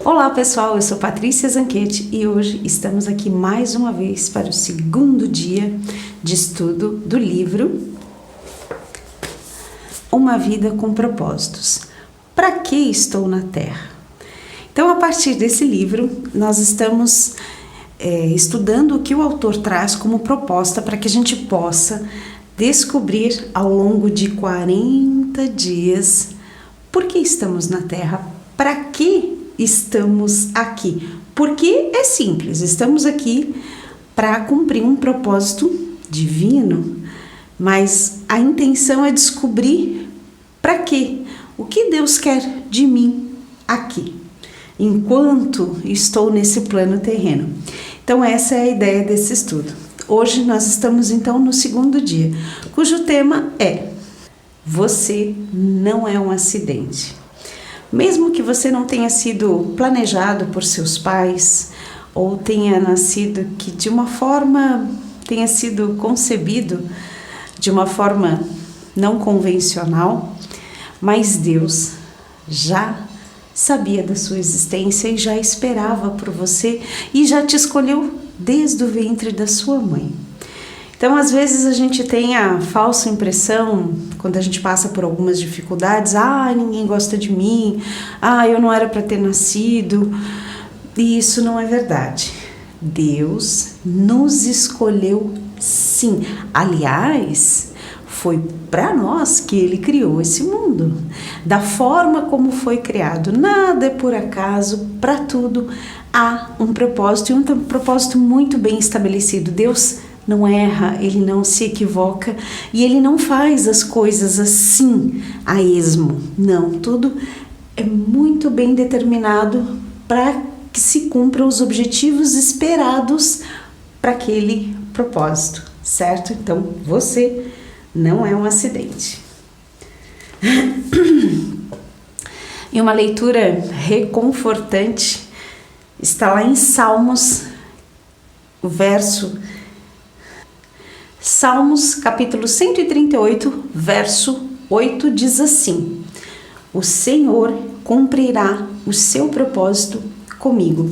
Olá pessoal, eu sou Patrícia Zanchetti e hoje estamos aqui mais uma vez para o segundo dia de estudo do livro Uma Vida com Propósitos. Para que estou na Terra? Então, a partir desse livro, nós estamos estudando o que o autor traz como proposta para que a gente possa descobrir ao longo de 40 dias por que estamos na Terra, para que estamos aqui. Porque é simples, estamos aqui para cumprir um propósito divino, mas a intenção é descobrir para quê, o que Deus quer de mim aqui, enquanto estou nesse plano terreno. Então essa é a ideia desse estudo. Hoje nós estamos então no segundo dia, cujo tema é: você não é um acidente. Mesmo que você não tenha sido planejado por seus pais, ou tenha nascido que de uma forma, tenha sido concebido de uma forma não convencional, mas Deus já sabia da sua existência e já esperava por você e já te escolheu desde o ventre da sua mãe. Então, às vezes a gente tem a falsa impressão, quando a gente passa por algumas dificuldades, ninguém gosta de mim, eu não era para ter nascido, e isso não é verdade. Deus nos escolheu sim. Aliás, foi para nós que Ele criou esse mundo, da forma como foi criado. Nada é por acaso, para tudo há um propósito, e um propósito muito bem estabelecido. Deus não erra, Ele não se equivoca e Ele não faz as coisas assim a esmo. Não, tudo é muito bem determinado para que se cumpram os objetivos esperados para aquele propósito, certo? Então, você não é um acidente. E uma leitura reconfortante está lá em Salmos, Salmos capítulo 138, verso 8 diz assim: o Senhor cumprirá o seu propósito comigo.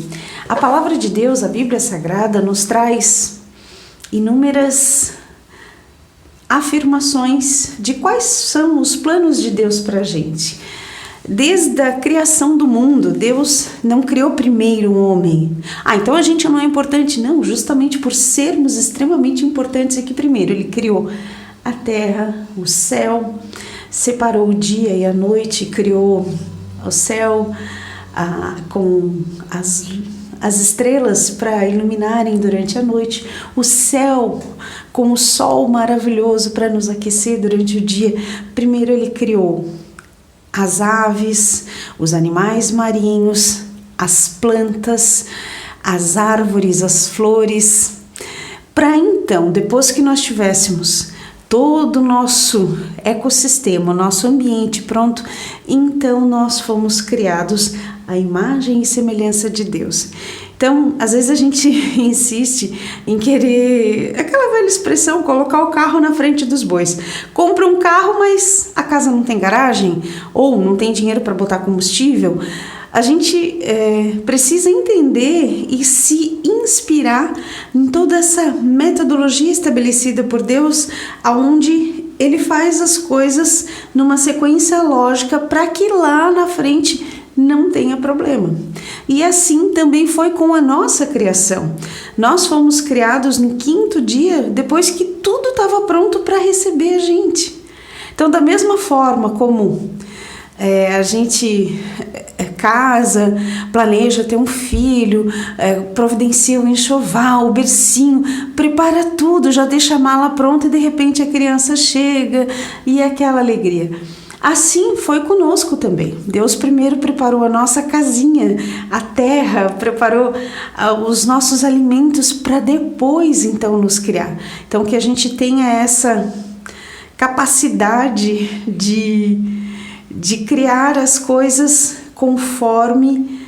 A palavra de Deus, a Bíblia Sagrada, nos traz inúmeras afirmações de quais são os planos de Deus para a gente. Desde a criação do mundo, Deus não criou primeiro o homem. Então a gente não é importante? Não, justamente por sermos extremamente importantes aqui primeiro. Ele criou a terra, o céu, separou o dia e a noite, criou o céu com as estrelas para iluminarem durante a noite, o céu com o sol maravilhoso para nos aquecer durante o dia. Primeiro Ele criou as aves, os animais marinhos, as plantas, as árvores, as flores, para então, depois que nós tivéssemos todo o nosso ecossistema, o nosso ambiente pronto, então nós fomos criados à imagem e semelhança de Deus. Então, às vezes a gente insiste em querer, aquela velha expressão, colocar o carro na frente dos bois. Compra um carro, mas a casa não tem garagem, ou não tem dinheiro para botar combustível. A gente precisa entender e se inspirar em toda essa metodologia estabelecida por Deus, aonde Ele faz as coisas numa sequência lógica para que lá na frente não tenha problema. E assim também foi com a nossa criação. Nós fomos criados no quinto dia, depois que tudo estava pronto para receber a gente. Então, da mesma forma como a gente casa, planeja ter um filho, providencia o enxoval, o bercinho, prepara tudo, já deixa a mala pronta e de repente a criança chega e é aquela alegria. Assim foi conosco também. Deus primeiro preparou a nossa casinha, a terra, preparou os nossos alimentos para depois então nos criar. Então que a gente tenha essa capacidade de criar as coisas conforme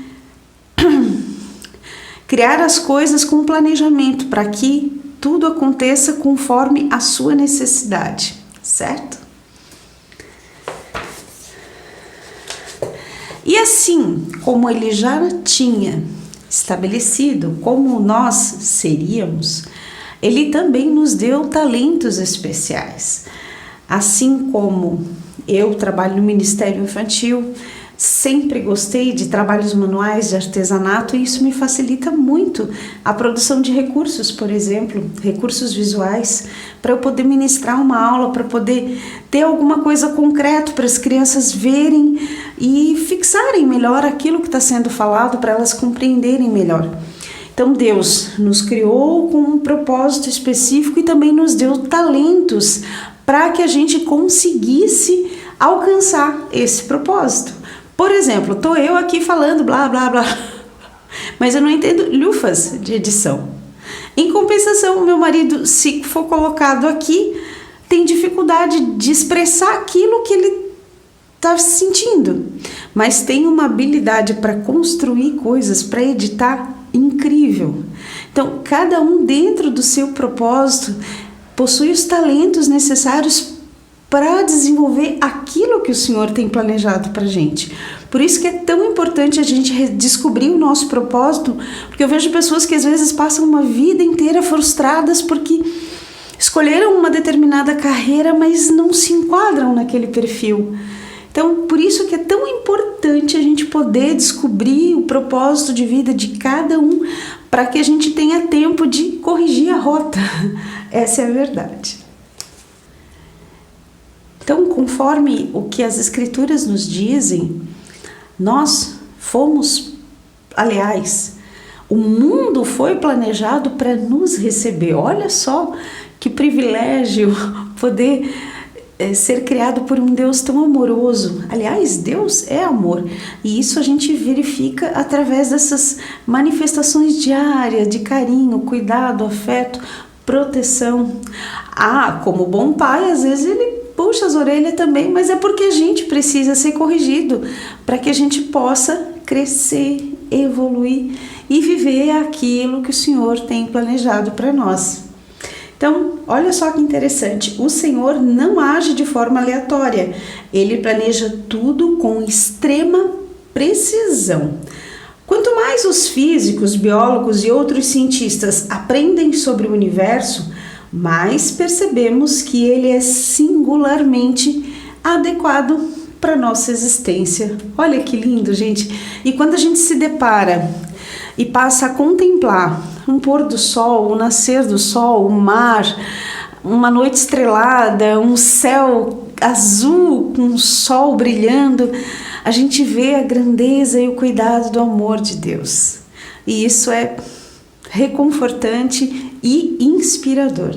criar as coisas com planejamento para que tudo aconteça conforme a sua necessidade, certo? E assim como ele já tinha estabelecido como nós seríamos, ele também nos deu talentos especiais. Assim como eu trabalho no Ministério Infantil, sempre gostei de trabalhos manuais, de artesanato, e isso me facilita muito a produção de recursos, por exemplo, recursos visuais, para eu poder ministrar uma aula, para poder ter alguma coisa concreta para as crianças verem e fixarem melhor aquilo que está sendo falado, para elas compreenderem melhor. Então Deus nos criou com um propósito específico e também nos deu talentos para que a gente conseguisse alcançar esse propósito. Por exemplo, estou eu aqui falando blá blá blá, mas eu não entendo lufas de edição. Em compensação, meu marido, se for colocado aqui, tem dificuldade de expressar aquilo que ele está sentindo, mas tem uma habilidade para construir coisas, para editar incrível. Então, cada um dentro do seu propósito possui os talentos necessários para desenvolver aquilo que o Senhor tem planejado para a gente. Por isso que é tão importante a gente descobrir o nosso propósito, porque eu vejo pessoas que às vezes passam uma vida inteira frustradas porque escolheram uma determinada carreira, mas não se enquadram naquele perfil. Então, por isso que é tão importante a gente poder descobrir o propósito de vida de cada um, para que a gente tenha tempo de corrigir a rota. Essa é a verdade. Então, conforme o que as Escrituras nos dizem, nós fomos, aliás, o mundo foi planejado para nos receber. Olha só que privilégio poder ser criado por um Deus tão amoroso. Aliás, Deus é amor, e isso a gente verifica através dessas manifestações diárias de carinho, cuidado, afeto, proteção. Como bom pai, às vezes ele puxa as orelhas também, mas é porque a gente precisa ser corrigido para que a gente possa crescer, evoluir e viver aquilo que o Senhor tem planejado para nós. Então, olha só que interessante, o Senhor não age de forma aleatória, ele planeja tudo com extrema precisão. Quanto mais os físicos, biólogos e outros cientistas aprendem sobre o universo, mais percebemos que ele é singularmente adequado para a nossa existência. Olha que lindo, gente! E quando a gente se depara e passa a contemplar um pôr do sol, um nascer do sol, um mar, uma noite estrelada, um céu azul com um sol brilhando, a gente vê a grandeza e o cuidado do amor de Deus. E isso é reconfortante e inspirador.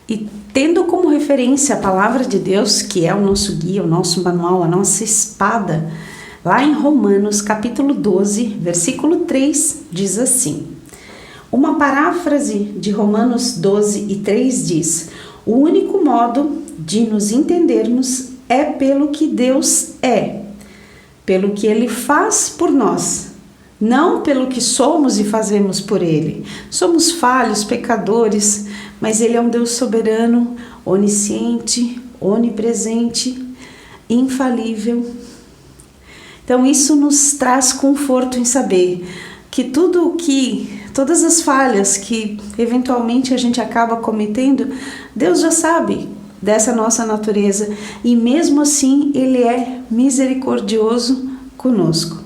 E tendo como referência a palavra de Deus, que é o nosso guia, o nosso manual, a nossa espada, lá em Romanos capítulo 12, versículo 3, diz assim: uma paráfrase de Romanos 12 e 3 diz: o único modo de nos entendermos é pelo que Deus é, pelo que Ele faz por nós, não pelo que somos e fazemos por Ele. Somos falhos, pecadores, mas Ele é um Deus soberano, onisciente, onipresente, infalível. Então isso nos traz conforto em saber que todas as falhas que eventualmente a gente acaba cometendo, Deus já sabe dessa nossa natureza e mesmo assim Ele é misericordioso conosco.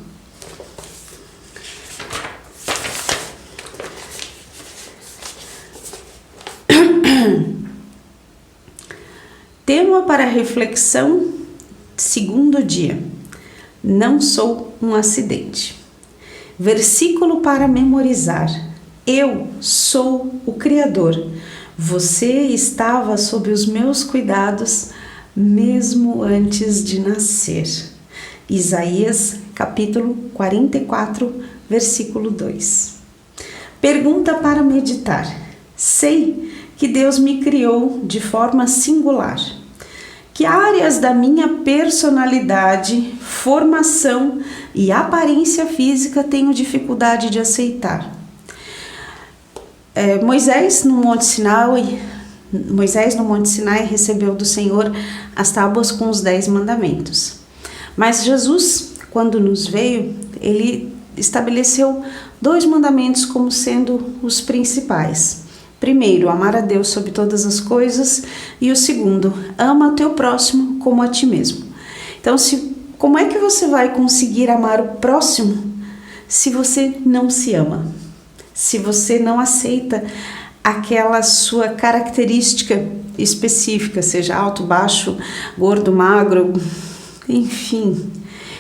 Tema para reflexão, segundo dia: não sou um acidente. Versículo para memorizar: eu sou o Criador. Você estava sob os meus cuidados mesmo antes de nascer. Isaías capítulo 44, versículo 2. Pergunta para meditar: sei que Deus me criou de forma singular. Que áreas da minha personalidade, formação e aparência física tenho dificuldade de aceitar? Moisés, no Monte Sinai, Moisés no Monte Sinai recebeu do Senhor as tábuas com os 10 mandamentos. Mas Jesus, quando nos veio, ele estabeleceu 2 mandamentos como sendo os principais. Primeiro, amar a Deus sobre todas as coisas, e o segundo, ama o teu próximo como a ti mesmo. Então, como é que você vai conseguir amar o próximo se você não se ama? Se você não aceita aquela sua característica específica, seja alto, baixo, gordo, magro, enfim.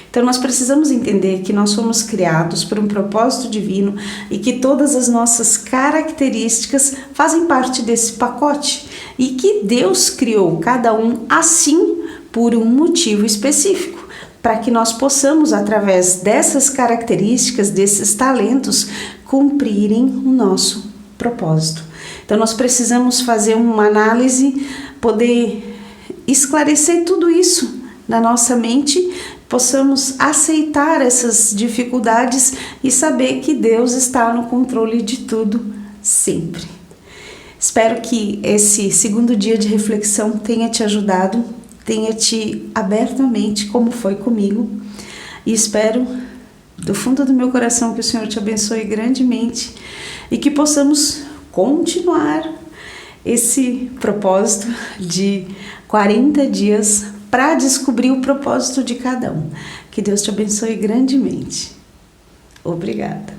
Então nós precisamos entender que nós fomos criados por um propósito divino e que todas as nossas características fazem parte desse pacote e que Deus criou cada um assim por um motivo específico, para que nós possamos, através dessas características, desses talentos, cumprirem o nosso propósito. Então nós precisamos fazer uma análise, poder esclarecer tudo isso na nossa mente, possamos aceitar essas dificuldades e saber que Deus está no controle de tudo sempre. Espero que esse segundo dia de reflexão tenha te ajudado, tenha te aberto a mente, como foi comigo, e espero do fundo do meu coração que o Senhor te abençoe grandemente e que possamos continuar esse propósito de 40 dias para descobrir o propósito de cada um. Que Deus te abençoe grandemente. Obrigada.